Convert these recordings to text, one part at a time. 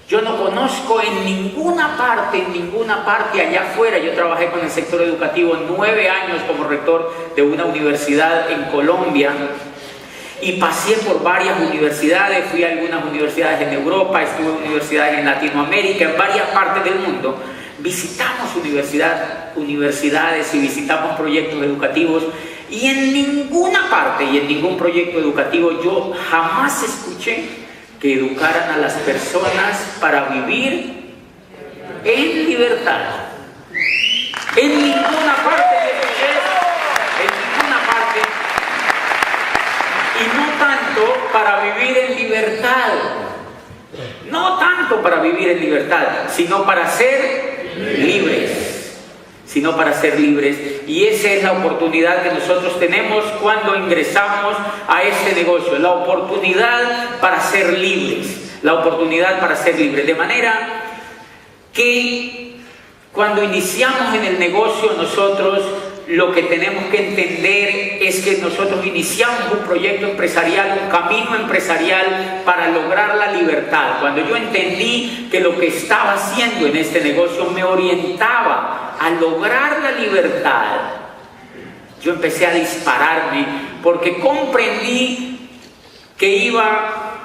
Yo no conozco en ninguna parte allá afuera. Yo trabajé con el sector educativo 9 años como rector de una universidad en Colombia y pasé por varias universidades, fui a algunas universidades en Europa, estuve en universidades en Latinoamérica, en varias partes del mundo. Visitamos universidades y visitamos proyectos educativos y en ninguna parte y en ningún proyecto educativo yo jamás escuché que educaran a las personas para vivir en libertad. En ninguna parte en ninguna parte. Y no tanto para vivir en libertad. No tanto para vivir en libertad, sino para ser libres. Sino para ser libres. Y esa es la oportunidad que nosotros tenemos cuando ingresamos a este negocio. La oportunidad para ser libres. La oportunidad para ser libres. De manera que cuando iniciamos en el negocio nosotros lo que tenemos que entender es que nosotros iniciamos un proyecto empresarial, un camino empresarial para lograr la libertad. Cuando yo entendí que lo que estaba haciendo en este negocio me orientaba a lograr la libertad, yo empecé a dispararme porque comprendí que iba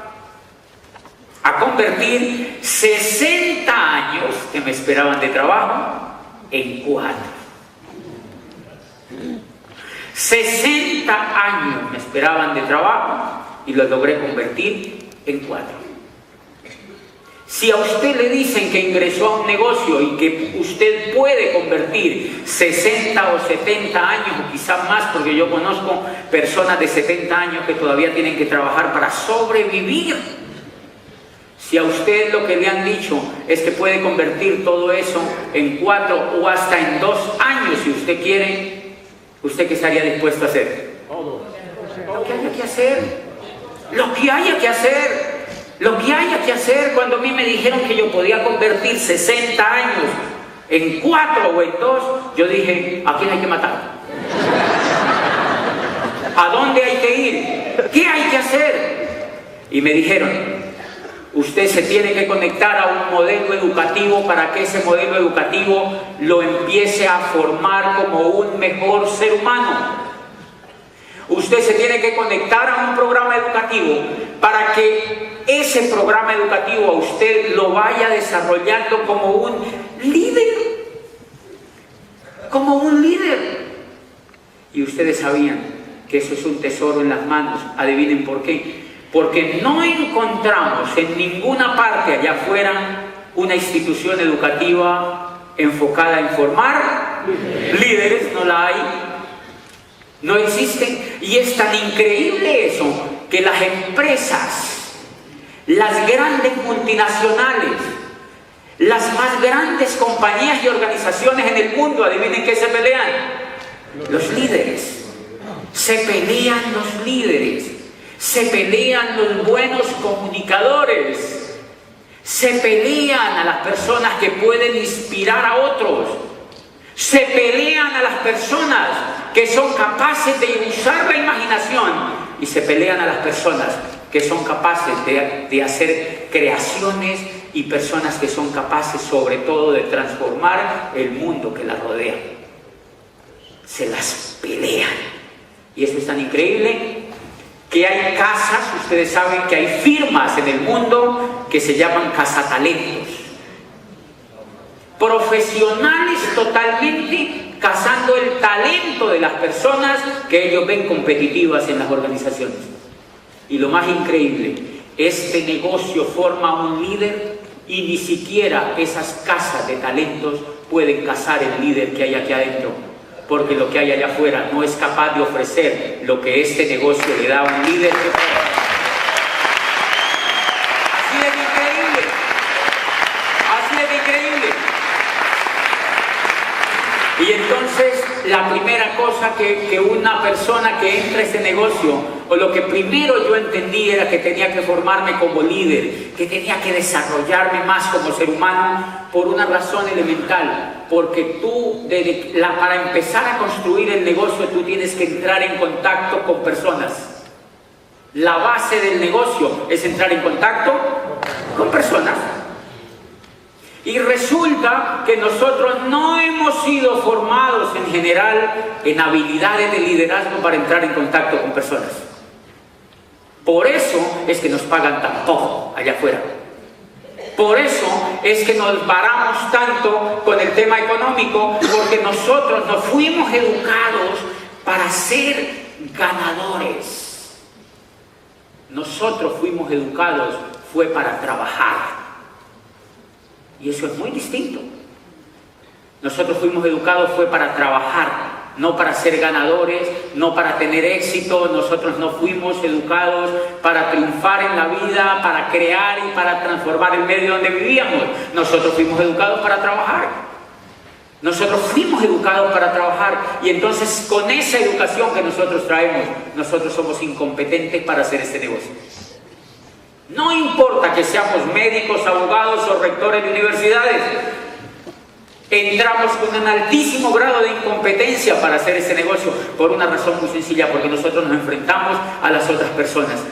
a convertir 60 años que me esperaban de trabajo en 4. 60 años me esperaban de trabajo y lo logré convertir en 4. Si a usted le dicen que ingresó a un negocio y que usted puede convertir 60 o 70 años o quizás más, porque yo conozco personas de 70 años que todavía tienen que trabajar para sobrevivir. Si a usted lo que le han dicho es que puede convertir todo eso en 4 o hasta en 2 años, si usted quiere, ¿usted qué estaría dispuesto a hacer? Lo que haya que hacer. Lo que haya que hacer. Lo que haya que hacer. Cuando a mí me dijeron que yo podía convertir 60 años en 4 o en 2, yo dije, ¿a quién hay que matar? ¿A dónde hay que ir? ¿Qué hay que hacer? Y me dijeron, usted se tiene que conectar a un modelo educativo para que ese modelo educativo lo empiece a formar como un mejor ser humano. Usted se tiene que conectar a un programa educativo para que ese programa educativo a usted lo vaya desarrollando como un líder. Como un líder. Y ustedes sabían que eso es un tesoro en las manos. Adivinen por qué. Porque no encontramos en ninguna parte allá afuera una institución educativa enfocada en formar líderes, no la hay, no existen. Y es tan increíble eso que las empresas, las grandes multinacionales, las más grandes compañías y organizaciones en el mundo, adivinen qué se pelean, los líderes. Se pelean los líderes. Se pelean los buenos comunicadores, se pelean a las personas que pueden inspirar a otros, se pelean a las personas que son capaces de usar la imaginación y se pelean a las personas que son capaces de hacer creaciones y personas que son capaces sobre todo de transformar el mundo que las rodea. Se las pelean y eso es tan increíble que hay casas, ustedes saben que hay firmas en el mundo que se llaman cazatalentos. Profesionales totalmente cazando el talento de las personas que ellos ven competitivas en las organizaciones. Y lo más increíble, este negocio forma un líder y ni siquiera esas casas de talentos pueden cazar el líder que hay aquí adentro. Porque lo que hay allá afuera no es capaz de ofrecer lo que este negocio le da a un líder. Así de increíble. Así de increíble. Y entonces la primera cosa que una persona que entra a este negocio, o lo que primero yo entendí era que tenía que formarme como líder, que tenía que desarrollarme más como ser humano por una razón elemental, porque tú, para empezar a construir el negocio, tú tienes que entrar en contacto con personas. La base del negocio es entrar en contacto con personas. Y resulta que nosotros no hemos sido formados en general en habilidades de liderazgo para entrar en contacto con personas. Por eso es que nos pagan tan poco allá afuera. Por eso es que nos varamos tanto con el tema económico, porque nosotros nos fuimos educados para ser ganadores. Nosotros fuimos educados fue para trabajar. Y eso es muy distinto. Nosotros fuimos educados fue para trabajar, no para ser ganadores, no para tener éxito. Nosotros no fuimos educados para triunfar en la vida, para crear y para transformar el medio donde vivíamos. Nosotros fuimos educados para trabajar. Nosotros fuimos educados para trabajar. Y entonces con esa educación que nosotros traemos, nosotros somos incompetentes para hacer este negocio. No importa que seamos médicos, abogados o rectores de universidades, entramos con un altísimo grado de incompetencia para hacer este negocio por una razón muy sencilla, porque nosotros nos enfrentamos a las otras personas.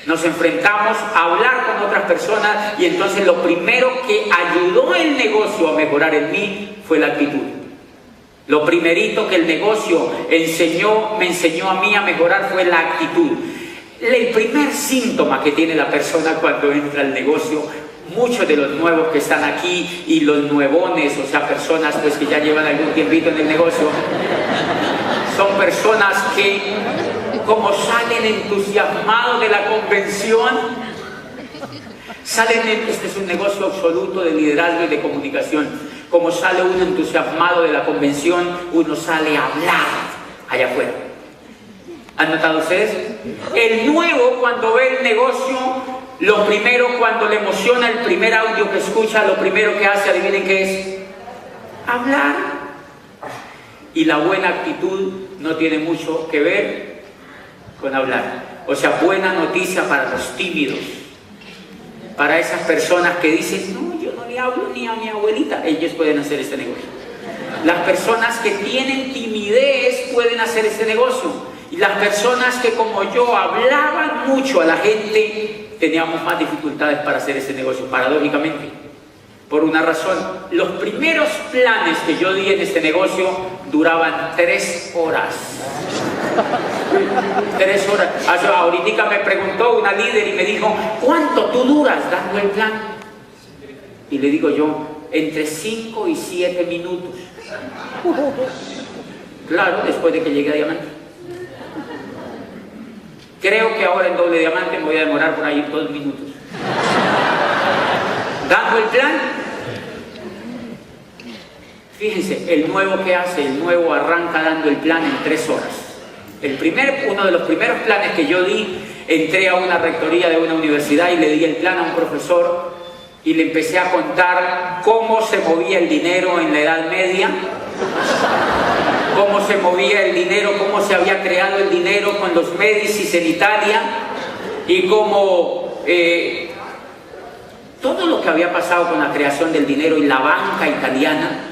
Nos enfrentamos a hablar con otras personas y entonces lo primero que ayudó el negocio a mejorar en mí fue la actitud. Lo primerito que el negocio me enseñó a mí a mejorar fue la actitud. El primer síntoma que tiene la persona cuando entra al negocio, muchos de los nuevos que están aquí y los nuevones, o sea, personas pues que ya llevan algún tiempito en el negocio, son personas que como salen entusiasmados de la convención, este es un negocio absoluto de liderazgo y de comunicación, como sale uno entusiasmado de la convención, uno sale a hablar allá afuera. ¿Han notado ustedes? El nuevo, cuando ve el negocio, lo primero, cuando le emociona el primer audio que escucha, lo primero que hace, adivinen qué es, hablar. Y la buena actitud no tiene mucho que ver con hablar. O sea, buena noticia para los tímidos, para esas personas que dicen, no, yo no le hablo ni a mi abuelita. Ellos pueden hacer este negocio. Las personas que tienen timidez pueden hacer este negocio. Y las personas que como yo hablaban mucho a la gente, teníamos más dificultades para hacer ese negocio, paradójicamente. Por una razón, los primeros planes que yo di en este negocio duraban 3 horas. 3 horas. Ahorita me preguntó una líder y me dijo, ¿cuánto tú duras dando el plan? Y le digo yo, entre 5 y 7 minutos. Claro, después de que llegué a Diamante. Creo que ahora en Doble Diamante me voy a demorar por ahí 2 minutos. Dando el plan. Fíjense, el nuevo que hace, el nuevo arranca dando el plan en 3 horas. Uno de los primeros planes que yo di, entré a una rectoría de una universidad y le di el plan a un profesor y le empecé a contar cómo se movía el dinero en la Edad Media, cómo se movía el dinero, cómo se había creado el dinero con los Médicis en Italia y cómo todo lo que había pasado con la creación del dinero y la banca italiana,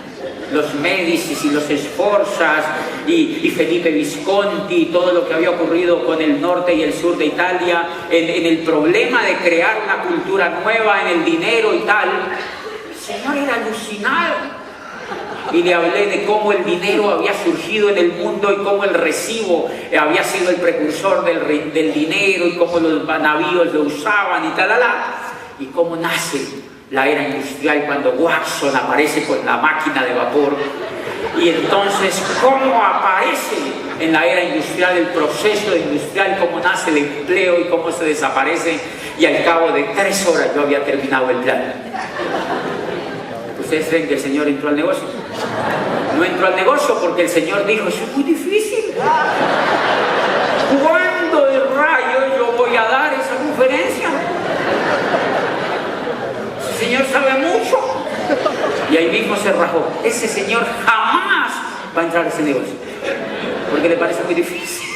los Médicis y los Sforzas y Felipe Visconti, todo lo que había ocurrido con el norte y el sur de Italia, en el problema de crear una cultura nueva en el dinero y tal. El señor era alucinado. Y le hablé de cómo el dinero había surgido en el mundo y cómo el recibo había sido el precursor del dinero y cómo los navíos lo usaban y tal, y cómo nace la era industrial cuando Watson aparece con la máquina de vapor y entonces cómo aparece en la era industrial el proceso industrial, cómo nace el empleo y cómo se desaparece, y al cabo de 3 horas yo había terminado el plan. ¿Ustedes creen que el Señor entró al negocio? No entró al negocio porque el Señor dijo, eso es muy difícil. ¿Cuándo de rayos yo voy a dar esa conferencia? Ese Señor sabe mucho. Y ahí mismo se rajó. Ese Señor jamás va a entrar a ese negocio porque le parece muy difícil.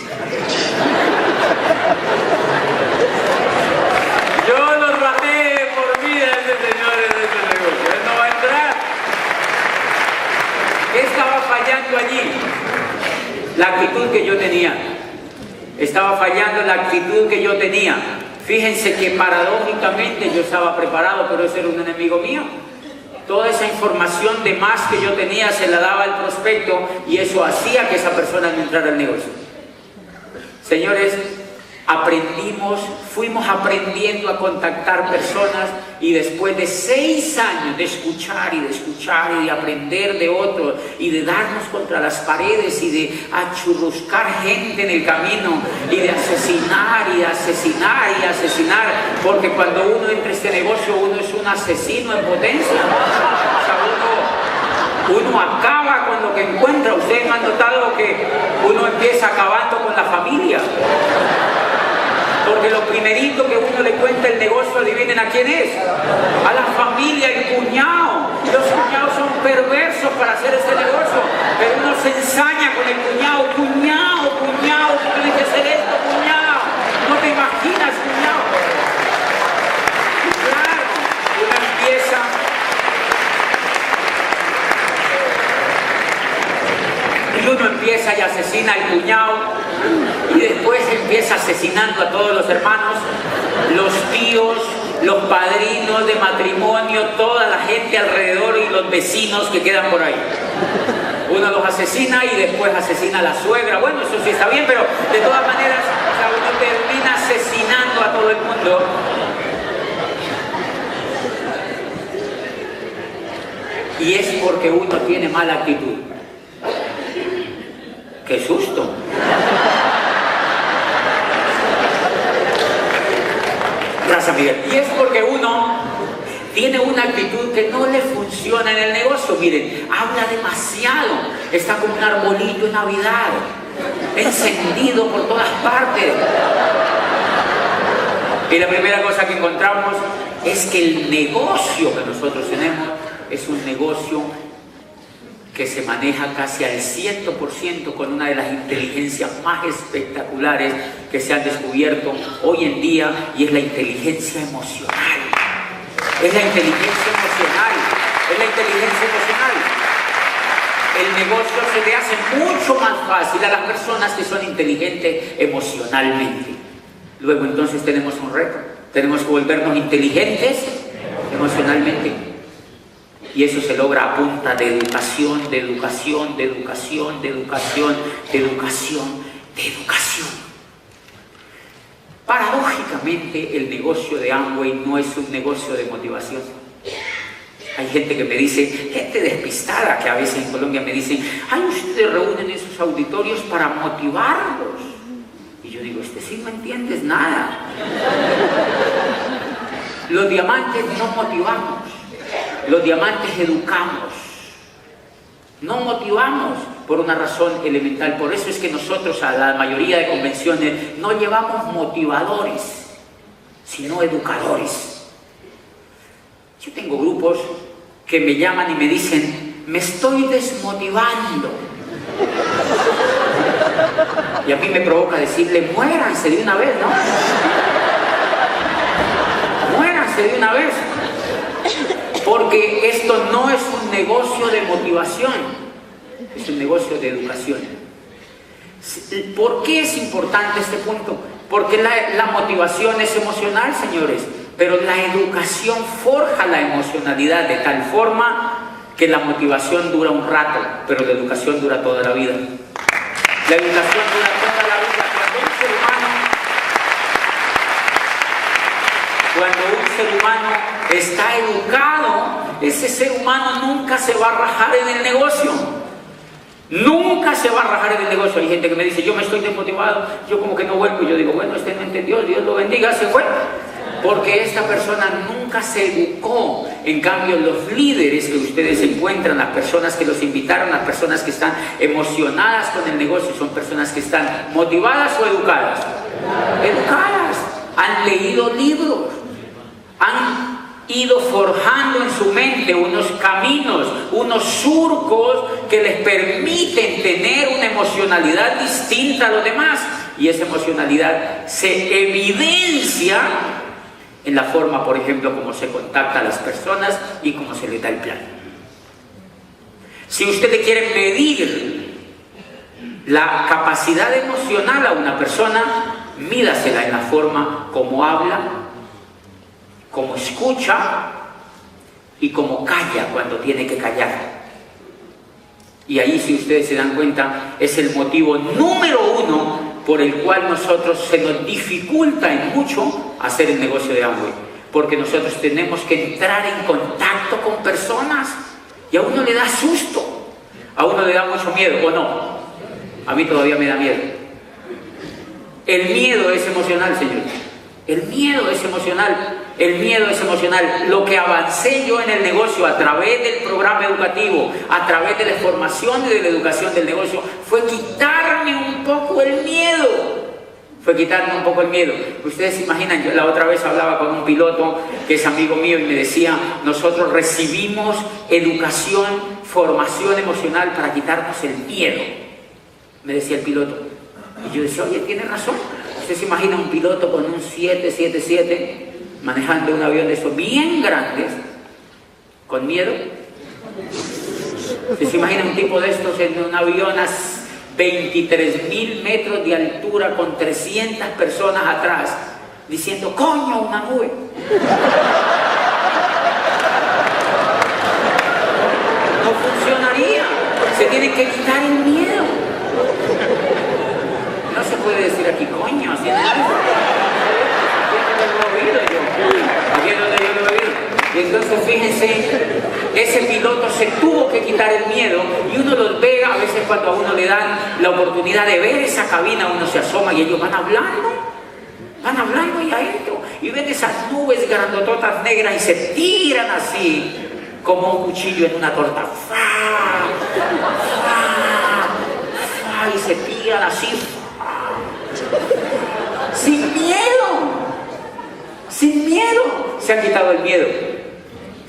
Yo lo rajé por vida a ese Señor en ese negocio. Él no va a entrar. ¿Qué estaba fallando allí? La actitud que yo tenía. Estaba fallando la actitud que yo tenía. Fíjense que paradójicamente yo estaba preparado, pero ese era un enemigo mío. toda esa información de más que yo tenía se la daba al prospecto y eso hacía que esa persona no entrara al negocio. Señores, fuimos aprendiendo a contactar personas y después de 6 años de escuchar y de aprender de otros y de darnos contra las paredes y de achurruscar gente en el camino y de asesinar, porque cuando uno entra a este negocio uno es un asesino en potencia. O sea, uno acaba con lo que encuentra. Ustedes han notado que uno empieza acabando con la familia. Porque lo primerito que uno le cuenta el negocio, adivinen a quién es. A la familia, el cuñado. Los cuñados son perversos para hacer ese negocio. Pero uno se ensaña con el cuñado. Cuñado, tú tienes que hacer esto, cuñado. No te imaginas, cuñado. Claro, uno empieza. Y uno empieza y asesina al cuñado. Y después empieza asesinando a todos los hermanos, los tíos, los padrinos de matrimonio, toda la gente alrededor y los vecinos que quedan por ahí. Uno los asesina y después asesina a la suegra. Bueno, eso sí está bien, pero de todas maneras, o sea, uno termina asesinando a todo el mundo. Y es porque uno tiene mala actitud. ¡Qué susto! Gracias, Miguel. Y es porque uno tiene una actitud que no le funciona en el negocio. Miren, habla demasiado. Está como un arbolito en Navidad, encendido por todas partes. Y la primera cosa que encontramos es que el negocio que nosotros tenemos es un negocio que se maneja casi al 100% con una de las inteligencias más espectaculares que se han descubierto hoy en día, y es la inteligencia emocional. Es la inteligencia emocional. El negocio se le hace mucho más fácil a las personas que son inteligentes emocionalmente. Luego entonces tenemos un reto. Tenemos que volvernos inteligentes emocionalmente. Y eso se logra a punta de educación. Paradójicamente, el negocio de Amway no es un negocio de motivación. Hay gente que me dice, gente despistada que a veces en Colombia me dicen, ay, ustedes reúnen esos auditorios para motivarlos. Y yo digo, sí no entiendes nada. Los diamantes no motivamos. Los diamantes educamos, no motivamos por una razón elemental. Por eso es que nosotros a la mayoría de convenciones no llevamos motivadores, sino educadores. Yo tengo grupos que me llaman y me dicen, me estoy desmotivando. Y a mí me provoca decirle, muéranse de una vez, ¿no? Muéranse de una vez. Porque esto no es un negocio de motivación, es un negocio de educación. ¿Por qué es importante este punto? Porque la motivación es emocional, señores, pero la educación forja la emocionalidad de tal forma que la motivación dura un rato, pero la educación dura toda la vida. La educación dura toda la vida. Cuando un ser humano está educado, ese ser humano nunca se va a rajar en el negocio. Nunca se va a rajar en el negocio. Hay gente que me dice, yo me estoy desmotivado, yo como que no vuelvo. Y yo digo, bueno, usted no entendió, Dios lo bendiga, se fue. Porque esta persona nunca se educó. En cambio, los líderes que ustedes encuentran, las personas que los invitaron, las personas que están emocionadas con el negocio, son personas que están motivadas o educadas. Educadas. Han leído libros. Han ido forjando en su mente unos caminos, unos surcos que les permiten tener una emocionalidad distinta a los demás. Y esa emocionalidad se evidencia en la forma, por ejemplo, como se contacta a las personas y cómo se les da el plan. Si usted le quiere medir la capacidad emocional a una persona, mídasela en la forma como habla, como escucha, y como calla cuando tiene que callar. Y ahí, si ustedes se dan cuenta, es el motivo número uno por el cual nosotros se nos dificulta en mucho hacer el negocio de Amway. Porque nosotros tenemos que entrar en contacto con personas y a uno le da susto, a uno le da mucho miedo, ¿o no? A mí todavía me da miedo. El miedo es emocional, señor. El miedo es emocional. El miedo es emocional. Lo que avancé yo en el negocio a través del programa educativo, a través de la formación y de la educación del negocio, fue quitarme un poco el miedo. Fue quitarme un poco el miedo. Ustedes se imaginan, yo la otra vez hablaba con un piloto que es amigo mío y me decía, nosotros recibimos educación, formación emocional para quitarnos el miedo. Me decía el piloto. Y yo decía, oye, tiene razón. Usted se imagina un piloto con un 777 manejando un avión de esos bien grandes, con miedo. ¿Usted se imagina un tipo de estos en un avión a 23.000 metros de altura con 300 personas atrás, diciendo, coño, una nube? No funcionaría. Se tiene que quitar el miedo. No se puede decir aquí, coño, así no es. Aquí es donde yo lo he oído. Y entonces fíjense, ese piloto se tuvo que quitar el miedo y uno los ve, a veces cuando a uno le dan la oportunidad de ver esa cabina, uno se asoma y ellos van hablando y adentro, y ven esas nubes grandototas negras y se tiran así, como un cuchillo en una torta. ¡Fa! ¡Fa! ¡Fa! Y se tiran así. Sin miedo, se han quitado el miedo.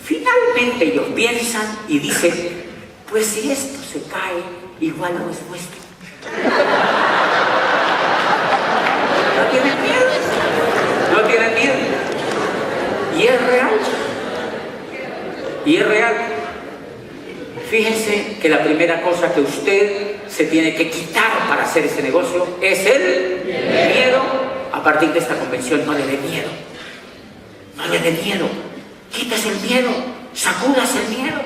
Finalmente ellos piensan y dicen, pues si esto se cae, igual no es nuestro. No tienen miedo. Y es real. Fíjense que la primera cosa que usted se tiene que quitar para hacer este negocio es el miedo. A partir de esta convención, no le dé miedo. No le dé miedo. Quítese el miedo. Sacúdase el miedo.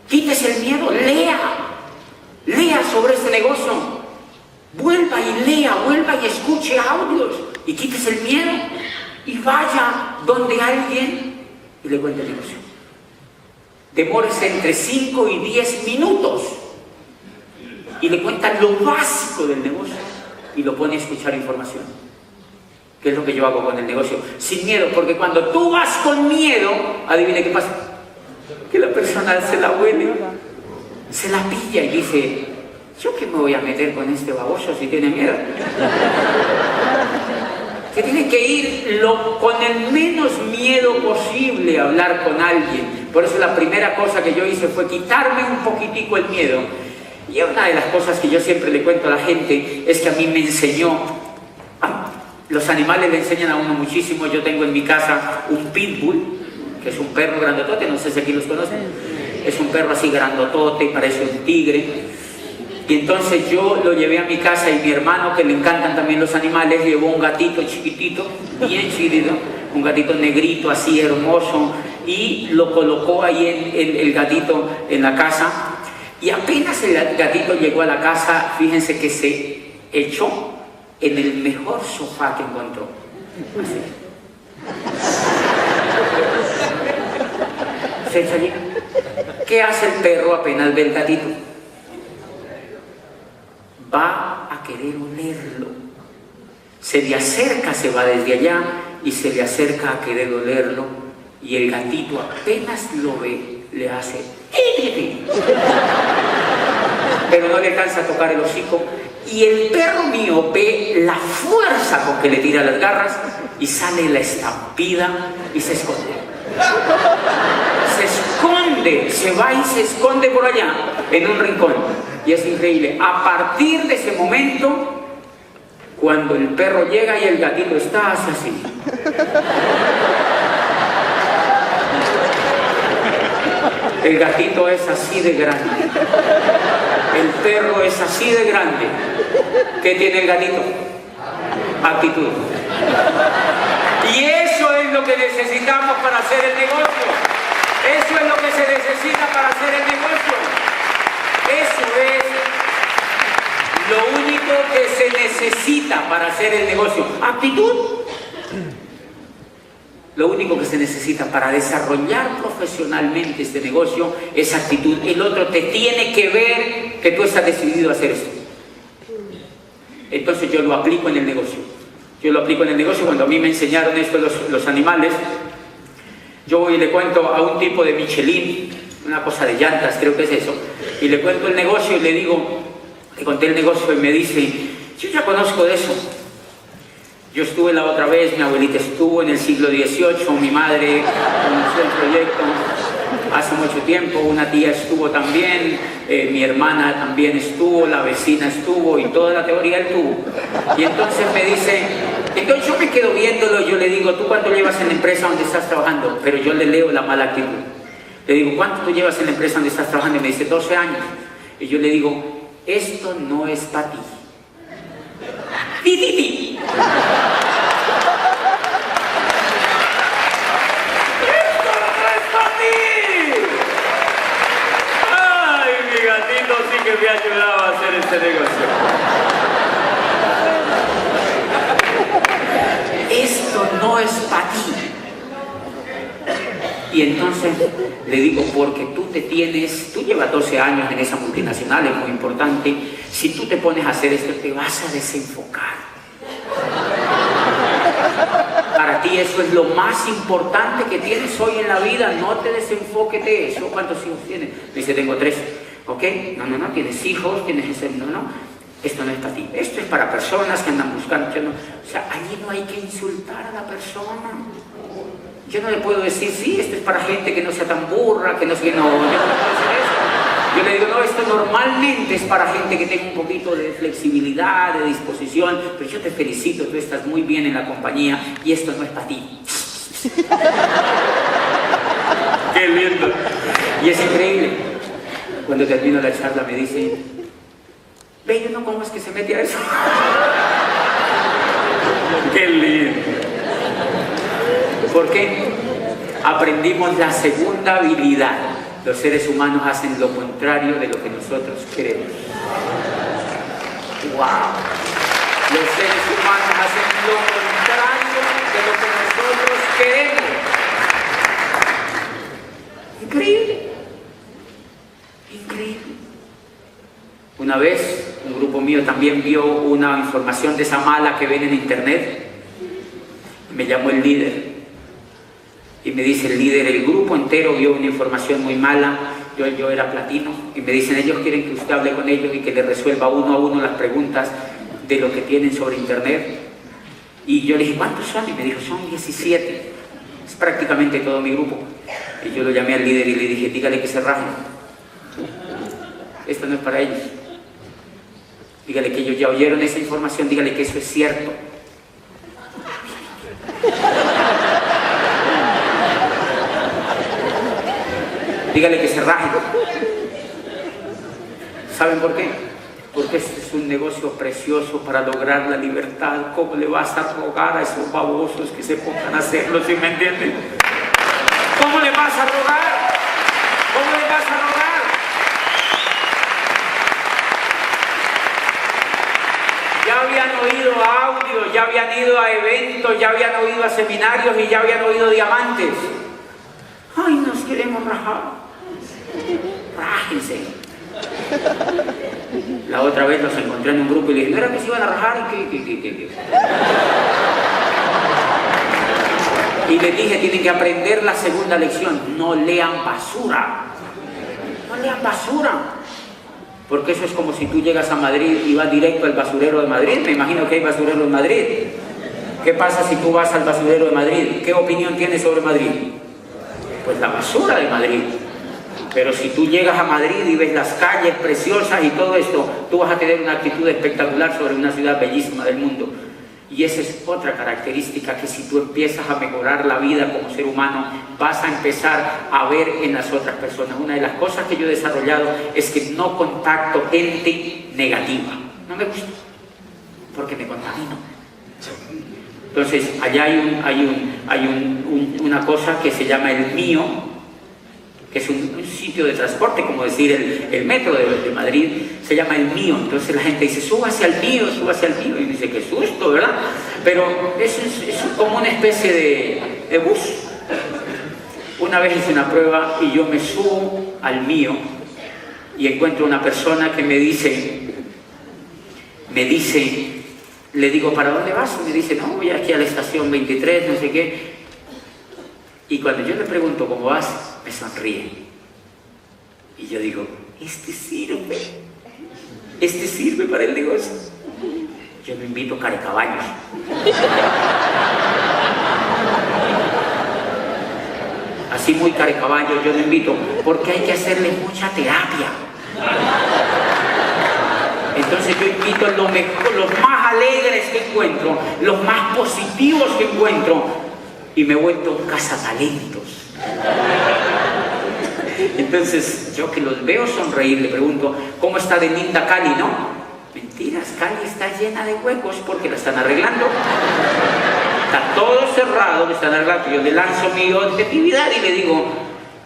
Quítese el miedo. Lea sobre este negocio. Vuelva y escuche audios. Y quítese el miedo. Y vaya donde alguien y le cuente el negocio. Demórese entre 5 y 10 minutos. Y le cuentan lo básico del negocio. Y lo pone a escuchar información. ¿Qué es lo que yo hago con el negocio? Sin miedo, porque cuando tú vas con miedo, adivine qué pasa. Que la persona se la huele, se la pilla y dice, ¿yo qué me voy a meter con este baboso si tiene miedo? Que tiene que ir con el menos miedo posible a hablar con alguien. Por eso la primera cosa que yo hice fue quitarme un poquitico el miedo. Y una de las cosas que yo siempre le cuento a la gente es que a mí me enseñó. Los animales le enseñan a uno muchísimo. Yo tengo en mi casa un pitbull, que es un perro grandotote, no sé si aquí los conocen. Es un perro así grandotote, parece un tigre. Y entonces yo lo llevé a mi casa y mi hermano, que le encantan también los animales, llevó un gatito chiquitito, bien chiquitito, un gatito negrito así hermoso, y lo colocó ahí el gatito en la casa. Y apenas el gatito llegó a la casa, fíjense que se echó en el mejor sofá que encontró. Así. Se echa allí. ¿Qué hace el perro apenas ve el gatito? Va a querer olerlo. Se le acerca, se va desde allá y se le acerca a querer olerlo. Y el gatito apenas lo ve, le hace pero no le alcanza a tocar el hocico. Y el perro mío ve la fuerza con que le tira las garras y sale la estampida y se esconde. Se va y se esconde por allá, en un rincón. Y es increíble. A partir de ese momento, cuando el perro llega y el gatito está, hace así. El gatito es así de grande. El perro es así de grande. ¿Qué tiene el gatito? Actitud. Y eso es lo que necesitamos para hacer el negocio. Eso es lo que se necesita para hacer el negocio. Eso es lo único que se necesita para hacer el negocio. Actitud. Lo único que se necesita para desarrollar profesionalmente este negocio es actitud. El otro te tiene que ver que tú estás decidido a hacer esto. Entonces yo lo aplico en el negocio. Yo lo aplico en el negocio. Cuando a mí me enseñaron esto los animales, yo voy y le cuento a un tipo de Michelin, una cosa de llantas, creo que es eso, y le cuento el negocio y le digo, le conté el negocio y me dice, yo ya conozco de eso. Yo estuve la otra vez, mi abuelita estuvo en el siglo XVIII, mi madre conoció el proyecto hace mucho tiempo, una tía estuvo también, mi hermana también estuvo, la vecina estuvo y toda la teoría él tuvo. Y entonces me dice, entonces yo me quedo viéndolo y yo le digo, ¿tú cuánto llevas en la empresa donde estás trabajando? Pero yo le leo la mala actitud. Le digo, ¿cuánto tú llevas en la empresa donde estás trabajando? Y me dice, 12 años. Y yo le digo, esto no es para ti. ¡Ti, ti, ti! Sí que me ha ayudado a hacer este negocio. Esto no es para ti. Y entonces le digo, porque tú llevas 12 años en esa multinacional, es muy importante. Si tú te pones a hacer esto, te vas a desenfocar. Para ti eso es lo más importante que tienes hoy en la vida. No te desenfoques de eso. ¿Cuántos hijos tienes? Me dice, tengo 3. ¿Ok? No, tienes hijos, tienes ese... No, esto no es para ti. Esto es para personas que andan buscando... O sea, allí no hay que insultar a la persona. Yo no le puedo decir, sí, esto es para gente que no sea tan burra, que no sé... No, yo no le puedo decir eso. Yo le digo, no, esto normalmente es para gente que tenga un poquito de flexibilidad, de disposición, pero yo te felicito, tú estás muy bien en la compañía y esto no es para ti. ¡Qué lindo! Y es increíble. Cuando termino la charla me dice, ve, yo no, ¿cómo es que se mete a eso? ¡Qué lindo! ¿Por qué? Aprendimos la segunda habilidad. Los seres humanos hacen lo contrario de lo que nosotros queremos. ¡Wow! Los seres humanos hacen lo contrario de lo que nosotros queremos. Increíble. Increíble. Una vez, un grupo mío también vio una información de esa mala que ven en internet. Me llamó el líder y me dice, el líder, el grupo entero vio una información muy mala. Yo era platino y me dicen, ellos quieren que usted hable con ellos y que le resuelva uno a uno las preguntas de lo que tienen sobre internet. Y yo le dije, ¿cuántos son? Y me dijo, son 17. Es prácticamente todo mi grupo. Y yo lo llamé al líder y le dije, dígale que se rajen. Esto no es para ellos. Dígale que ellos ya oyeron esa información, dígale que eso es cierto. Dígale que se rajen. ¿Saben por qué? Porque este es un negocio precioso para lograr la libertad. ¿Cómo le vas a rogar a esos babosos que se pongan a hacerlo, si me entienden? ¿Cómo le vas a rogar? ¿Cómo le vas a rogar? Ya habían oído audio, ya habían ido a eventos, ya habían oído a seminarios y ya habían oído diamantes. Ay, nos queremos rajar. Rájense. La otra vez los encontré en un grupo y le dije, ¿no era que se iban a rajar? Y les dije, tienen que aprender la segunda lección. No lean basura. No lean basura. Porque eso es como si tú llegas a Madrid y vas directo al basurero de Madrid. Me imagino que hay basurero en Madrid. ¿Qué pasa si tú vas al basurero de Madrid? ¿Qué opinión tienes sobre Madrid? Pues la basura de Madrid. Pero si tú llegas a Madrid y ves las calles preciosas y todo esto, tú vas a tener una actitud espectacular sobre una ciudad bellísima del mundo. Y esa es otra característica, que si tú empiezas a mejorar la vida como ser humano, vas a empezar a ver en las otras personas. Una de las cosas que yo he desarrollado es que no contacto gente negativa. No me gusta, porque me contamino. Entonces, allá hay una cosa que se llama el mío que es un sitio de transporte, como decir el metro de Madrid, se llama El Mío. Entonces la gente dice, súbase al mío, súbase al mío. Y dice, qué susto, ¿verdad? Pero es como una especie de bus. Una vez hice una prueba y yo me subo al mío y encuentro una persona que me dice, le digo, ¿para dónde vas? Y me dice, no, voy aquí a la estación 23, no sé qué. Y cuando yo le pregunto cómo vas, me sonríe. Y yo digo, este sirve para el negocio. Yo lo invito a Carecaballos. Así muy Carecaballos, yo lo invito, porque hay que hacerle mucha terapia. Entonces yo invito a los más alegres que encuentro, los más positivos que encuentro, y me he vuelto cazatalentos. Entonces yo que los veo sonreír, le pregunto, ¿cómo está de linda Cali, no? Mentiras, Cali está llena de huecos porque la están arreglando. Está todo cerrado, me están arreglando. Yo le lanzo mi objetividad y le digo,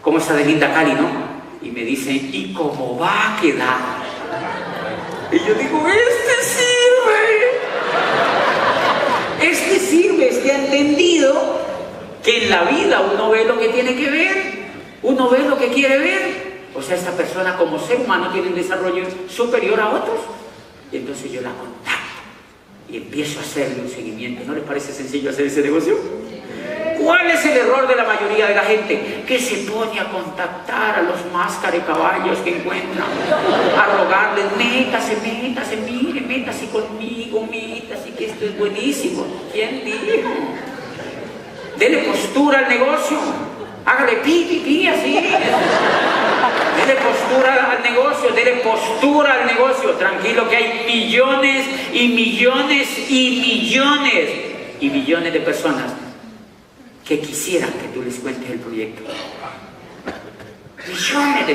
¿cómo está de linda Cali, no? Y me dice, ¿y cómo va a quedar? Y yo digo, este sirve, ha entendido que en la vida uno ve lo que tiene que ver, uno ve lo que quiere ver. O sea, esta persona como ser humano tiene un desarrollo superior a otros. Y entonces yo la contacto y empiezo a hacerle un seguimiento. ¿No les parece sencillo hacer ese negocio? ¿Cuál es el error de la mayoría de la gente? Que se pone a contactar a los más carecaballos que encuentran, a rogarles, métase, mire, métase conmigo, métase, que esto es buenísimo. ¿Quién dijo? Dele postura al negocio, hágale pi, así. Dele postura al negocio, dele postura al negocio. Tranquilo que hay millones y millones y millones y millones de personas que quisieran que tú les cuentes el proyecto. Millones de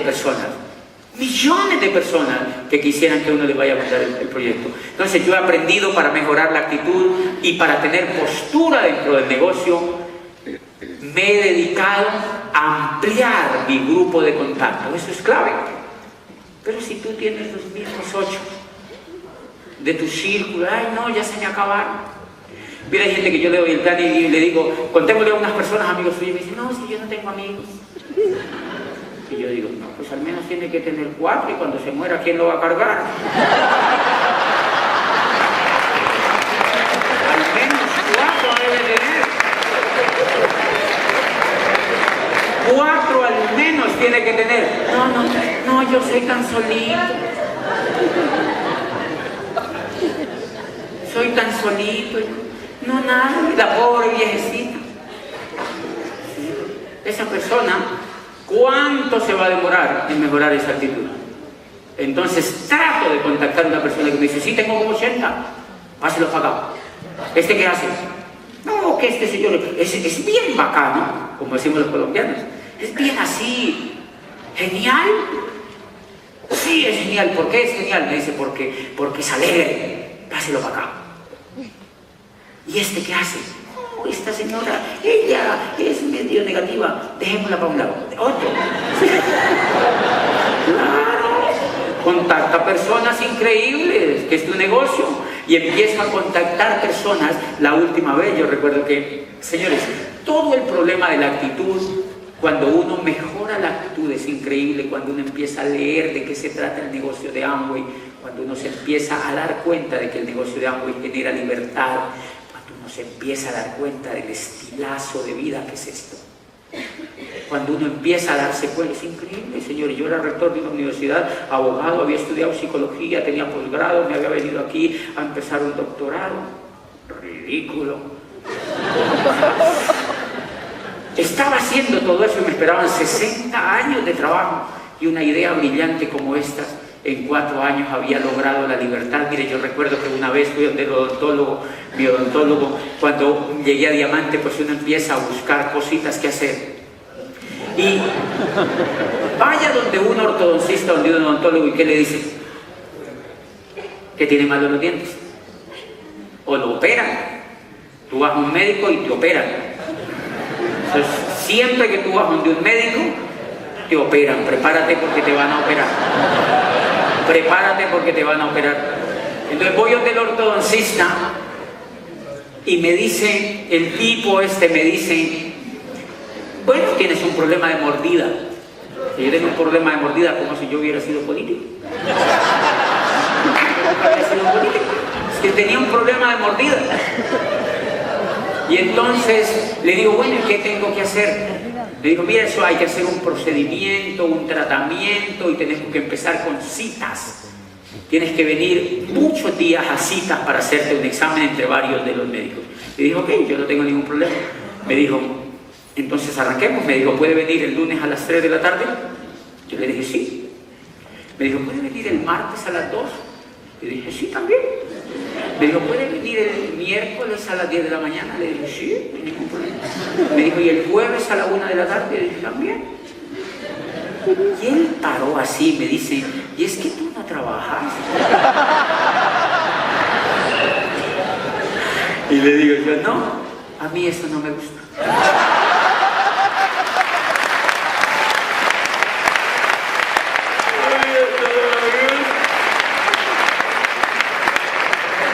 personas que quisieran que uno les vaya a contar el proyecto. Entonces yo he aprendido, para mejorar la actitud y para tener postura dentro del negocio, me he dedicado a ampliar mi grupo de contacto. Eso es clave. Pero si tú tienes los mismos 8 de tu círculo, ay no, ya se me acabaron. Mira, hay gente que yo le doy el plan y le digo, contémosle a unas personas, amigos suyos, y me dicen, no, si yo no tengo amigos. Y yo digo, no, pues al menos tiene que tener 4 y cuando se muera, ¿quién lo va a cargar? Al menos 4 debe tener. 4 al menos tiene que tener. No, yo soy tan solito. Soy tan solito. No, nada, la pobre viejecita. Esa persona, ¿cuánto se va a demorar en mejorar esa actitud? Entonces trato de contactar a una persona que me dice, sí, tengo como 80, páselo pagado. ¿Este qué hace? No, que este señor es bien bacano, como decimos los colombianos. Es bien así, genial. Sí, es genial. ¿Por qué es genial? Me dice, porque es alegre, páselo para acá. ¿Y este qué hace? Oh, esta señora, ella es medio negativa, dejémosla para un lado. Otro. Claro. Contacta personas increíbles, que es tu negocio, y empiezo a contactar personas. La última vez yo recuerdo que, señores, todo el problema de la actitud, cuando uno mejora la actitud, es increíble. Cuando uno empieza a leer de qué se trata el negocio de Amway, cuando uno se empieza a dar cuenta de que el negocio de Amway genera libertad, cuando uno se empieza a dar cuenta del estilazo de vida que es esto, cuando uno empieza a darse cuenta, es increíble, señores. Yo era rector de una universidad, abogado, había estudiado psicología, tenía posgrado, me había venido aquí a empezar un doctorado. Ridículo. Estaba haciendo todo eso y me esperaban 60 años de trabajo, y una idea brillante como esta en 4 años había logrado la libertad. Mire, yo recuerdo que una vez fui donde el odontólogo, mi odontólogo, cuando llegué a Diamante, pues uno empieza a buscar cositas que hacer. Y vaya donde un ortodoncista, donde un odontólogo, ¿y qué le dice? ¿Que tiene mal de los dientes? O lo operan. Tú vas a un médico y te operan. Entonces, siempre que tú vas donde un médico, te operan, prepárate porque te van a operar. Prepárate porque te van a operar. Entonces voy donde el ortodoncista y me dice, el tipo me dice, bueno, tienes un problema de mordida. Si yo tengo un problema de mordida, como si yo hubiera sido político. Es que tenía un problema de mordida. Y entonces le digo, bueno, ¿y qué tengo que hacer? Le digo, mira, eso hay que hacer un procedimiento, un tratamiento y tenemos que empezar con citas. Tienes que venir muchos días a citas para hacerte un examen entre varios de los médicos. Le dije, ok, yo no tengo ningún problema. Me dijo, entonces arranquemos. Me dijo, ¿puede venir el lunes a las 3 de la tarde? Yo le dije, sí. Me dijo, ¿puede venir el martes a las 2? Le dije, sí, también. Me dijo, ¿puede venir el miércoles a las 10 de la mañana? Le dije, sí, no hay ningún problema. Me dijo, ¿y el jueves a la 1 de la tarde? Le dije, también. Y él paró así y me dice, ¿y es que tú no trabajas? Y le digo yo, no, a mí eso no me gusta.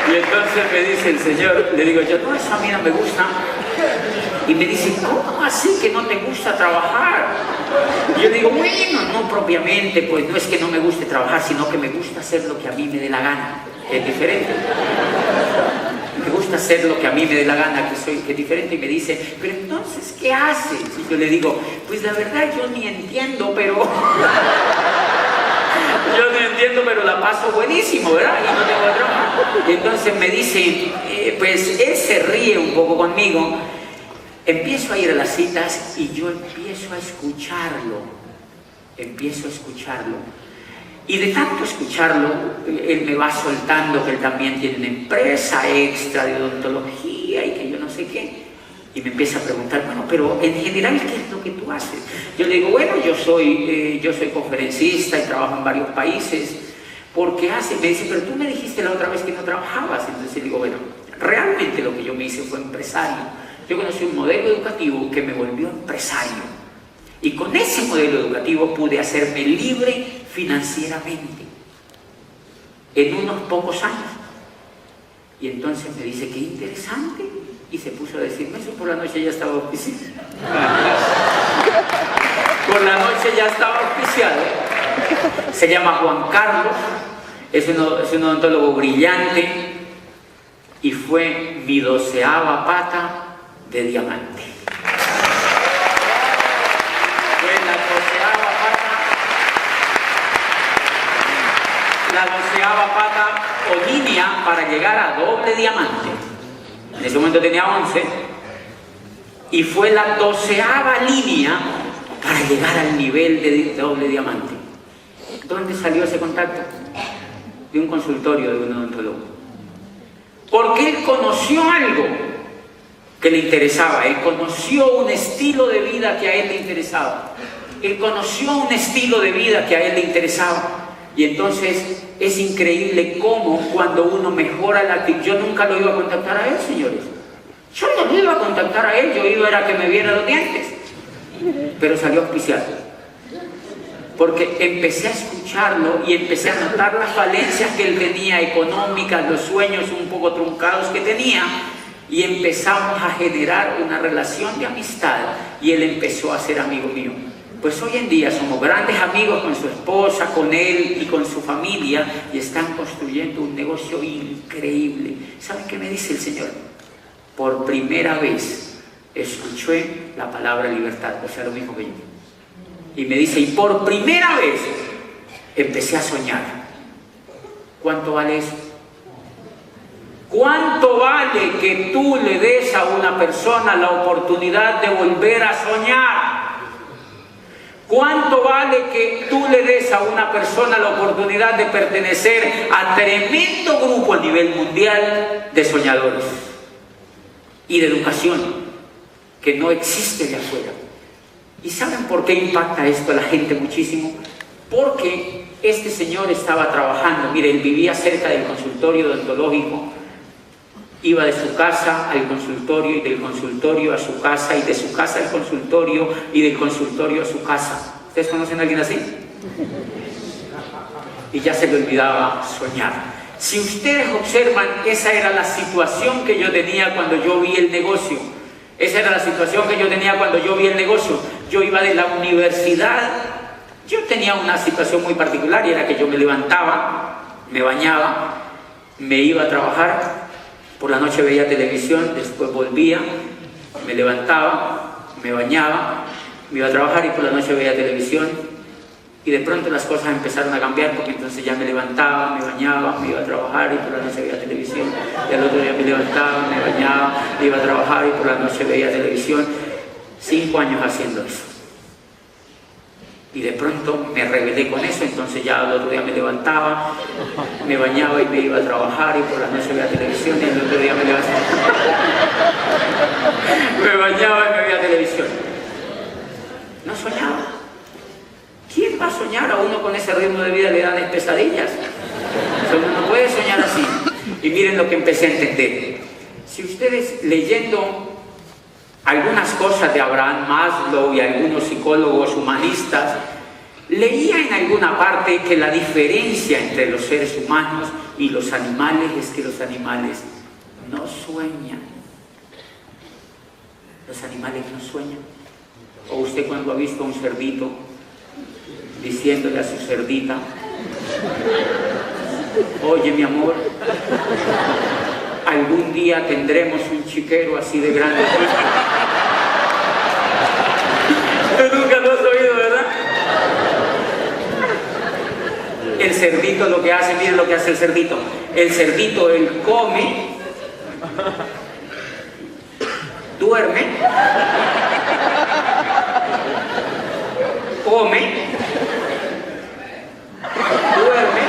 Y entonces me dice el Señor, le digo yo, no, eso a mí no me gusta. Y me dice, ¿cómo así que no te gusta trabajar? Y yo le digo, bueno, no propiamente, pues no es que no me guste trabajar, sino que me gusta hacer lo que a mí me dé la gana, que es diferente. Me gusta hacer lo que a mí me dé la gana, que es diferente. Y me dice, pero entonces, ¿qué haces? Y yo le digo, pues la verdad yo ni entiendo, pero... yo no entiendo, pero la paso buenísimo, ¿verdad? Y no tengo drama. Y entonces me dice, pues él se ríe un poco conmigo. Empiezo a ir a las citas y yo empiezo a escucharlo. Y de tanto escucharlo, él me va soltando que él también tiene una empresa extra de odontología y que yo no sé qué. Y me empieza a preguntar, bueno, pero en general, ¿qué es lo que tú haces? Yo le digo, bueno, yo soy conferencista y trabajo en varios países. ¿Por qué haces? Me dice, pero tú me dijiste la otra vez que no trabajabas. Entonces le digo, bueno, realmente lo que yo me hice fue empresario. Yo conocí un modelo educativo que me volvió empresario. Y con ese modelo educativo pude hacerme libre financieramente en unos pocos años. Y entonces me dice, qué interesante. Y se puso a decirme eso. Por la noche ya estaba auspiciado. Por la noche ya estaba auspiciado. Se llama Juan Carlos. Es un odontólogo brillante. Y fue mi 12ª pata de diamante. Fue la 12ª pata o línea para llegar a doble diamante. En ese momento tenía 11 y fue la 12ª línea para llegar al nivel de doble diamante. ¿Dónde salió ese contacto? De un consultorio de un odontólogo. Porque él conoció algo que le interesaba, él conoció un estilo de vida que a él le interesaba. Él conoció un estilo de vida que a él le interesaba. Y entonces es increíble cómo cuando uno mejora la actitud. Yo nunca lo iba a contactar a él, señores. Yo no lo iba a contactar a él, yo iba a que me viera los dientes. Pero salió auspiciado. Porque empecé a escucharlo y empecé a notar las falencias que él tenía económicas, los sueños un poco truncados que tenía. Y empezamos a generar una relación de amistad y él empezó a ser amigo mío. Pues hoy en día somos grandes amigos con su esposa, con él y con su familia y están construyendo un negocio increíble. ¿Saben qué me dice el Señor? Por primera vez escuché la palabra libertad, o sea, lo mismo que yo. Y me dice, y por primera vez empecé a soñar. ¿Cuánto vale eso? ¿Cuánto vale que tú le des a una persona la oportunidad de volver a soñar? ¿Cuánto vale que tú le des a una persona la oportunidad de pertenecer a tremendo grupo a nivel mundial de soñadores y de educación que no existe allá afuera? ¿Y saben por qué impacta esto a la gente muchísimo? Porque este señor estaba trabajando, mire, él vivía cerca del consultorio odontológico, iba de su casa al consultorio y del consultorio a su casa y de su casa al consultorio y del consultorio a su casa. ¿Ustedes conocen a alguien así? Y ya se le olvidaba soñar. Si ustedes observan, esa era la situación que yo tenía cuando yo vi el negocio. Esa era la situación que yo tenía cuando yo vi el negocio. Yo iba de la universidad. Yo tenía una situación muy particular y era que yo me levantaba, me bañaba, me iba a trabajar, por la noche veía televisión, después volvía, me levantaba, me bañaba, me iba a trabajar y por la noche veía televisión. Y de pronto las cosas empezaron a cambiar porque entonces ya me levantaba, me bañaba, me iba a trabajar y por la noche veía televisión. Y al otro día me levantaba, me bañaba, me iba a trabajar y por la noche veía televisión. 5 años haciendo eso. Y de pronto me rebelé con eso, entonces ya al otro día me levantaba, me bañaba y me iba a trabajar y por la noche veía televisión y al otro día me levantaba. Me bañaba y me veía televisión. No soñaba. ¿Quién va a soñar? A uno con ese ritmo de vida le dan pesadillas. Uno no puede soñar así. Y miren lo que empecé a entender. Si ustedes leyendo algunas cosas de Abraham Maslow y algunos psicólogos humanistas, leía en alguna parte que la diferencia entre los seres humanos y los animales es que los animales no sueñan. Los animales no sueñan. O usted cuando ha visto a un cerdito diciéndole a su cerdita: oye mi amor, algún día tendremos un chiquero así de grande. Tú nunca lo has oído, ¿verdad? El cerdito lo que hace, miren lo que hace el cerdito. El cerdito, él come, duerme, come, duerme,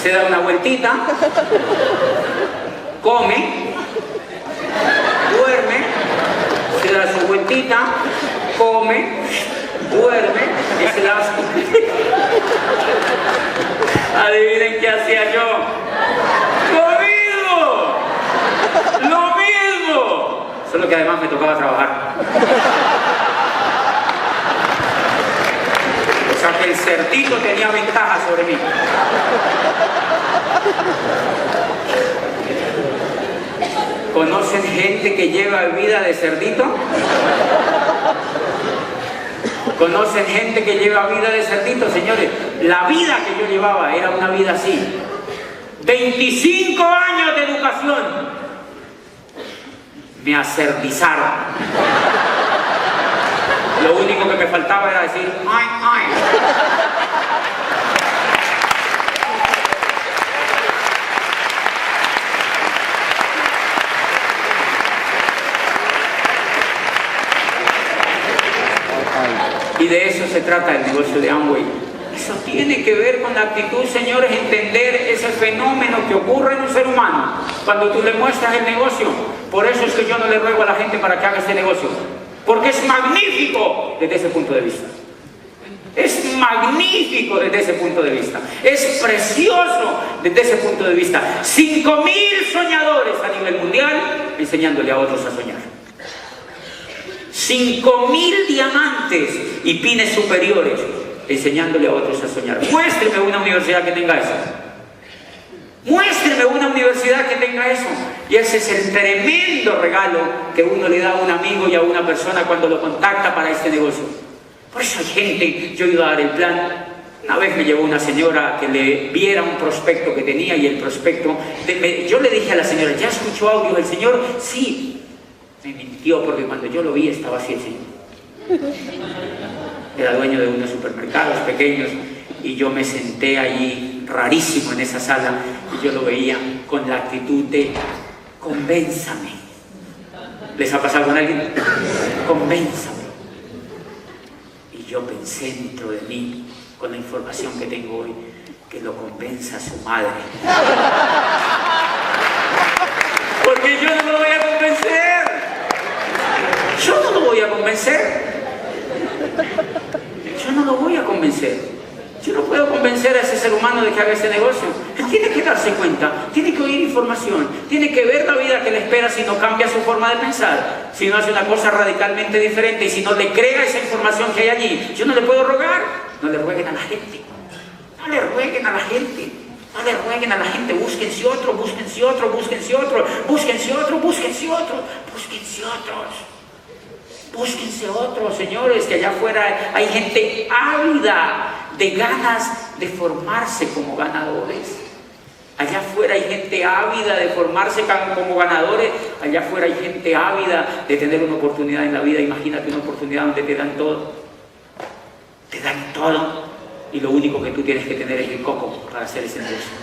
se da una vueltita, come, duerme, se da su vueltita, come, duerme y se da su vueltita. Adivinen qué hacía yo. ¡Lo mismo! Solo que además me tocaba trabajar. O sea que el cerdito tenía ventaja sobre mí. ¿Conocen gente que lleva vida de cerdito? ¿Conocen gente que lleva vida de cerdito? Señores, la vida que yo llevaba era una vida así. 25 años de educación. Me acertizaron. Lo único que me faltaba era decir ¡ay, ay! Y de eso se trata el negocio de Amway. Eso tiene que ver con la actitud, señores, entender ese fenómeno que ocurre en un ser humano cuando tú le muestras el negocio. Por eso es que yo no le ruego a la gente para que haga este negocio, porque es magnífico desde ese punto de vista. Es magnífico desde ese punto de vista. Es precioso desde ese punto de vista. 5.000 soñadores a nivel mundial enseñándole a otros a soñar. 5.000 diamantes y pines superiores enseñándole a otros a soñar. Muéstreme una universidad que tenga eso. Muéstreme una universidad que tenga eso. Y ese es el tremendo regalo que uno le da a un amigo y a una persona cuando lo contacta para este negocio. Por eso hay gente, yo iba a dar el plan. Una vez me llevó una señora que le viera un prospecto que tenía y el prospecto, yo le dije a la señora, ¿ya escuchó audio del señor? Sí. Me mintió porque cuando yo lo vi estaba así. Era dueño de unos supermercados pequeños y yo me senté allí rarísimo en esa sala y yo lo veía con la actitud de convénzame. ¿Les ha pasado con alguien? Convénzame. Y yo pensé dentro de mí, con la información que tengo hoy, que lo convenza a su madre. Porque yo no lo voy a convencer. Yo no lo voy a convencer. Yo no lo voy a convencer. Yo no puedo convencer a ese ser humano de que haga este negocio? Él tiene que darse cuenta, tiene que oír información, tiene que ver la vida que le espera si no cambia su forma de pensar, si no hace una cosa radicalmente diferente y si no le crea esa información que hay allí. Yo no le puedo rogar. No le rueguen a la gente. No le rueguen a la gente. No le rueguen a la gente. Búsquense otro, búsquense otro, búsquense otro, búsquense otro, búsquense otro, búsquense otros. Búsquense otros, señores, que allá afuera hay gente ávida de ganas de formarse como ganadores. Allá afuera hay gente ávida de formarse como ganadores. Allá afuera hay gente ávida de tener una oportunidad en la vida. Imagínate una oportunidad donde te dan todo. Te dan todo. Y lo único que tú tienes que tener es el coco para hacer ese negocio.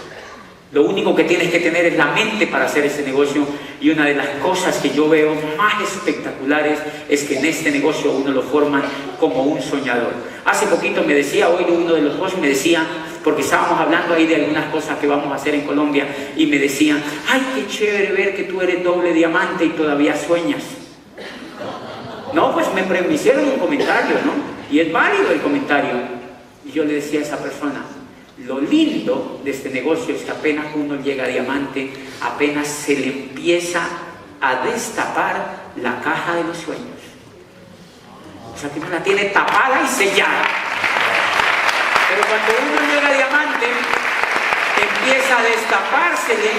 Lo único que tienes que tener es la mente para hacer ese negocio. Y una de las cosas que yo veo más espectaculares es que en este negocio uno lo forman como un soñador. Hace poquito me decía, hoy uno de los dos me decía, porque estábamos hablando ahí de algunas cosas que vamos a hacer en Colombia, y me decían, ay, qué chévere ver que tú eres doble diamante y todavía sueñas. No, pues me hicieron un comentario, ¿no? Y es válido el comentario. Y yo le decía a esa persona, lo lindo de este negocio es que apenas uno llega a diamante, apenas se le empieza a destapar la caja de los sueños. O sea, que uno la tiene tapada y sellada. Pero cuando uno llega a diamante, empieza a destapársele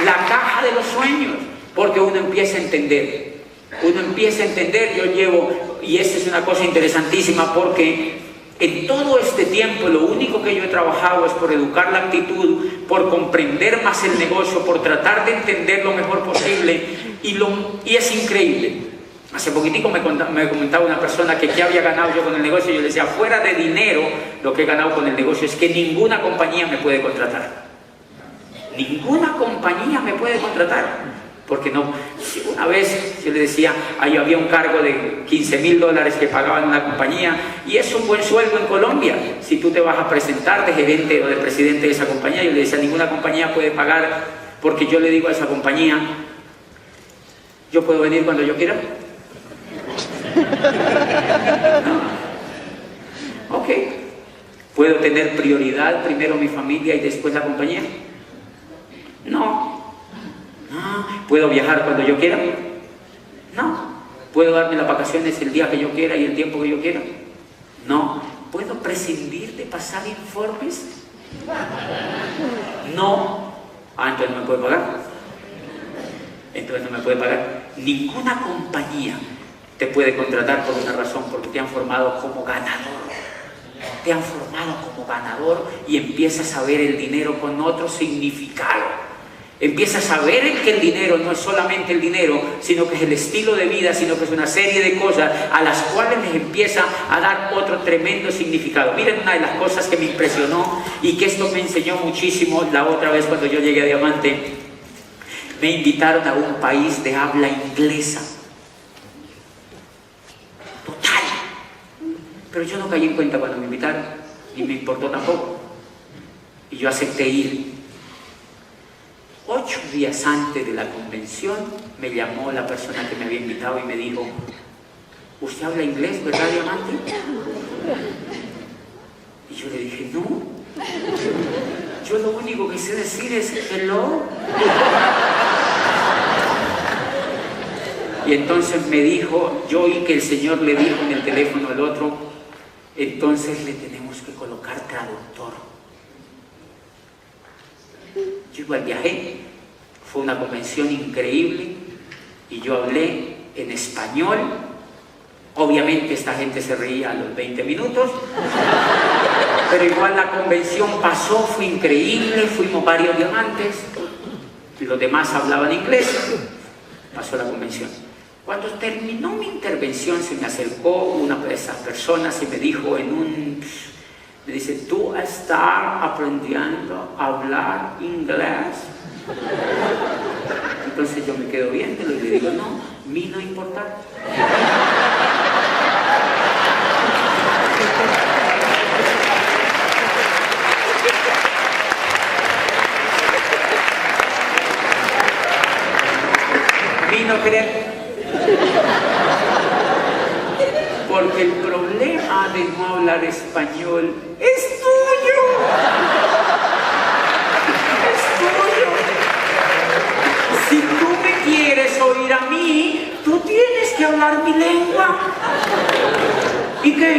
la caja de los sueños, porque uno empieza a entender. Uno empieza a entender, yo llevo, y esta es una cosa interesantísima, porque en todo este tiempo lo único que yo he trabajado es por educar la actitud, por comprender más el negocio, por tratar de entender lo mejor posible, y es increíble. Hace poquitico me comentaba una persona que qué había ganado yo con el negocio, y yo le decía, fuera de dinero, lo que he ganado con el negocio es que ninguna compañía me puede contratar. Ninguna compañía me puede contratar. Porque no, una vez yo le decía, ahí había un cargo de $15,000 que pagaban una compañía, y es un buen sueldo en Colombia. Si tú te vas a presentar de gerente o de presidente de esa compañía, yo le decía, ninguna compañía puede pagar, porque yo le digo a esa compañía, ¿yo puedo venir cuando yo quiera? No. Ok. ¿Puedo tener prioridad primero mi familia y después la compañía? No. ¿Puedo viajar cuando yo quiera? No. ¿Puedo darme las vacaciones el día que yo quiera y el tiempo que yo quiera? No. ¿Puedo prescindir de pasar informes? No. Entonces no me puede pagar. Entonces no me puede pagar. Ninguna compañía te puede contratar por una razón, porque te han formado como ganador. Te han formado como ganador y empiezas a ver el dinero con otro significado. Empiezas a ver que el dinero no es solamente el dinero, sino que es el estilo de vida, sino que es una serie de cosas a las cuales les empieza a dar otro tremendo significado. Miren una de las cosas que me impresionó y que esto me enseñó muchísimo la otra vez cuando yo llegué a Diamante. Me invitaron a un país de habla inglesa. Total. Pero yo no caí en cuenta cuando me invitaron, ni me importó tampoco. Y yo acepté ir. 8 días antes de la convención me llamó la persona que me había invitado y me dijo, ¿usted habla inglés, verdad, Diamante? Y yo le dije, no, yo lo único que sé decir es hello. Y entonces me dijo, yo oí que el Señor le dijo en el teléfono al otro, entonces le tenemos que colocar traductor. Yo igual viajé, fue una convención increíble y yo hablé en español. Obviamente esta gente se reía a los 20 minutos, pero igual la convención pasó, fue increíble, fuimos varios diamantes, los demás hablaban inglés, pasó la convención. Cuando terminó mi intervención se me acercó una de esas personas y me dijo me dice, ¿tú estás aprendiendo a hablar inglés? Entonces yo me quedo viéndolo y le digo, no, a mí no importa. A mí no creer. Porque el problema de no hablar español es tuyo. mí, tú tienes que hablar mi lengua. ¿Y qué?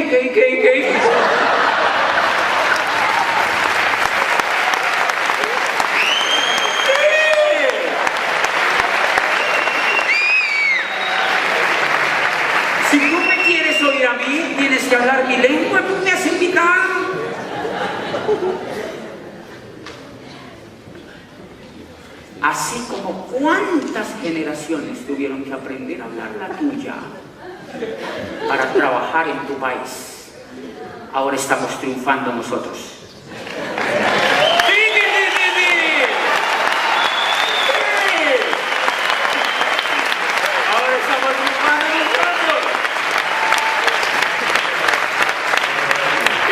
Si tú me quieres oír a mí, tienes que hablar mi lengua. Tú me has invitado. Así como cuántas generaciones tuvieron que aprender a hablar la tuya para trabajar en tu país. Ahora estamos triunfando nosotros. ¡Sí! Ahora estamos triunfando nosotros.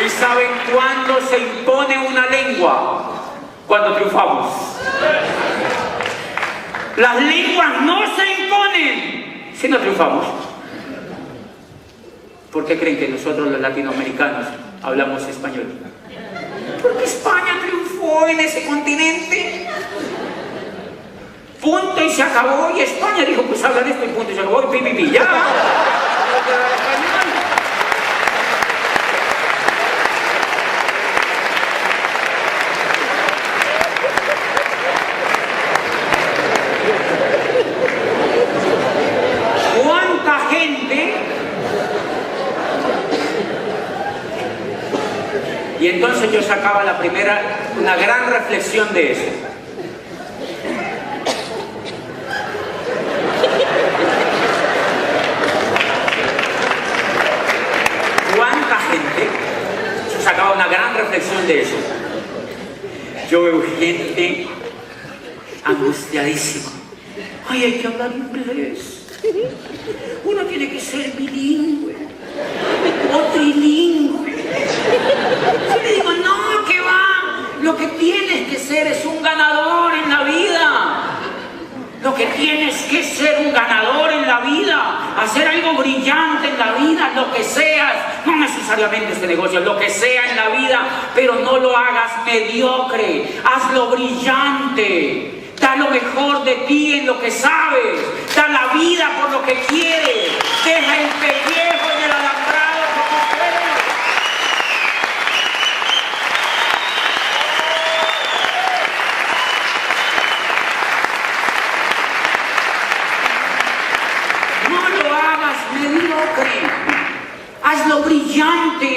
¿Y saben cuándo se impone una lengua? Cuando triunfamos. Las lenguas no se imponen si no triunfamos. ¿Por qué creen que nosotros los latinoamericanos hablamos español? Porque España triunfó en ese continente. Punto y se acabó. Y España dijo, pues habla de esto y punto y se acabó. Y pi, ya. Y entonces yo sacaba una gran reflexión de eso. ¿Cuánta gente? Yo sacaba una gran reflexión de eso. Yo veo gente angustiadísima. Ay, hay que hablar inglés. Uno tiene que ser bilingüe o trilingüe. Yo le digo, no, que va. Lo que tienes que ser es un ganador en la vida. Lo que tienes que ser un ganador en la vida. Hacer algo brillante en la vida, lo que seas. No necesariamente este negocio, lo que sea en la vida. Pero no lo hagas mediocre. Hazlo brillante. Da lo mejor de ti en lo que sabes. Da la vida por lo que quieres. Deja el pellejo en el alambrado como quieres. No lo hagas mediocre. Hazlo brillante.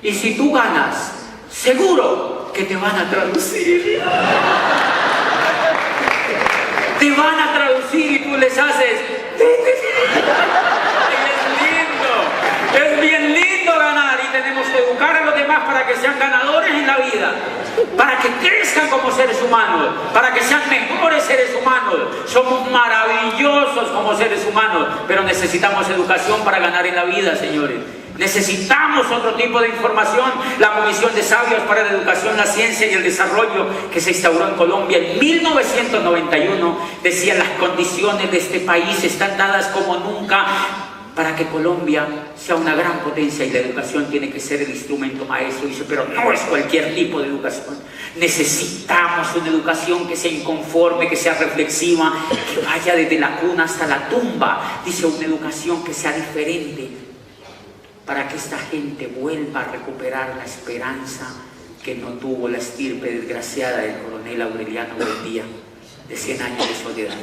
Y si tú ganas, seguro que te van a traducir. Te van a traducir y tú les haces. Es bien lindo ganar y tenemos que educar a los demás para que sean ganadores en la vida, para que crezcan como seres humanos, para que sean mejores seres humanos. Somos maravillosos como seres humanos, pero necesitamos educación para ganar en la vida, señores. Necesitamos otro tipo de información. La Comisión de Sabios para la Educación, la Ciencia y el Desarrollo, que se instauró en Colombia en 1991, decía: las condiciones de este país están dadas como nunca para que Colombia sea una gran potencia, y la educación tiene que ser el instrumento maestro. Dice, pero no es cualquier tipo de educación. Necesitamos una educación que sea inconforme, que sea reflexiva, que vaya desde la cuna hasta la tumba. Dice, una educación que sea diferente, para que esta gente vuelva a recuperar la esperanza que no tuvo la estirpe desgraciada del coronel Aureliano Buendía, de 100 años de soledad.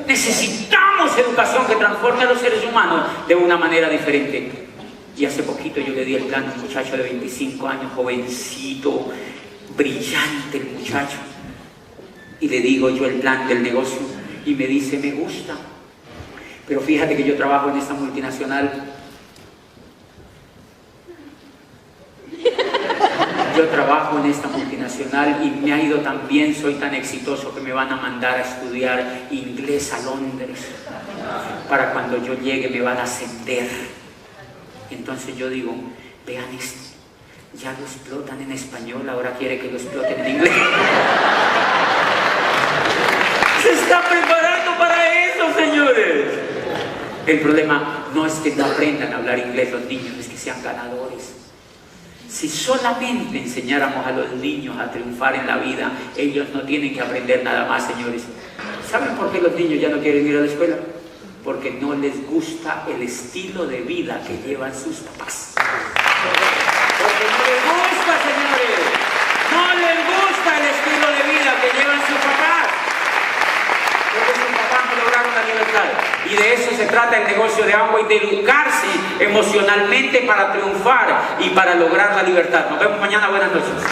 Necesitamos educación que transforme a los seres humanos de una manera diferente. Y hace poquito yo le di el plan a un muchacho de 25 años, jovencito, brillante el muchacho, y le digo yo el plan del negocio, y me dice, me gusta, pero fíjate que yo trabajo en esta multinacional. Yo trabajo en esta multinacional y me ha ido tan bien, soy tan exitoso que me van a mandar a estudiar inglés a Londres. Para cuando yo llegue me van a ascender. Entonces yo digo, vean esto, ya lo explotan en español, ahora quiere que lo exploten en inglés. Se está preparando para eso, señores. El problema no es que no aprendan a hablar inglés los niños, es que sean ganadores. Si solamente enseñáramos a los niños a triunfar en la vida, ellos no tienen que aprender nada más, señores. ¿Saben por qué los niños ya no quieren ir a la escuela? Porque no les gusta el estilo de vida que llevan sus papás. Porque no les gusta, señores. No les gusta el estilo de vida que llevan sus papás. Porque sus papás no lograron la libertad. Y de eso se trata el negocio de Amway, de educarse emocionalmente para triunfar y para lograr la libertad. Nos vemos mañana. Buenas noches.